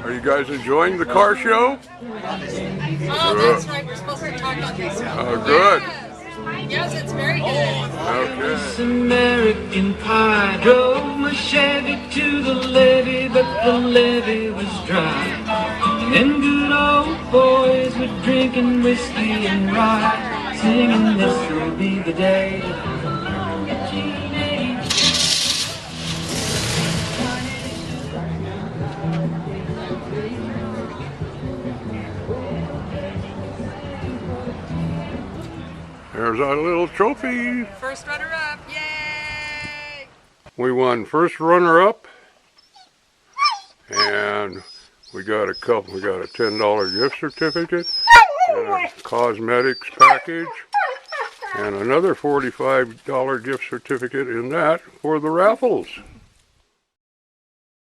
Are you guys enjoying the car show? Oh, that's right. We're supposed to talk about this. Oh, good. Yes, it's very good. Okay. American Pie drove my Chevy to the levee, but the levee was dry. And then good old boys were drinking whiskey and rye, singing this will be the day. There's our little trophy. First runner-up, yay! We won first runner-up, and we got a $10 gift certificate, and a cosmetics package, and another $45 gift certificate in that for the raffles.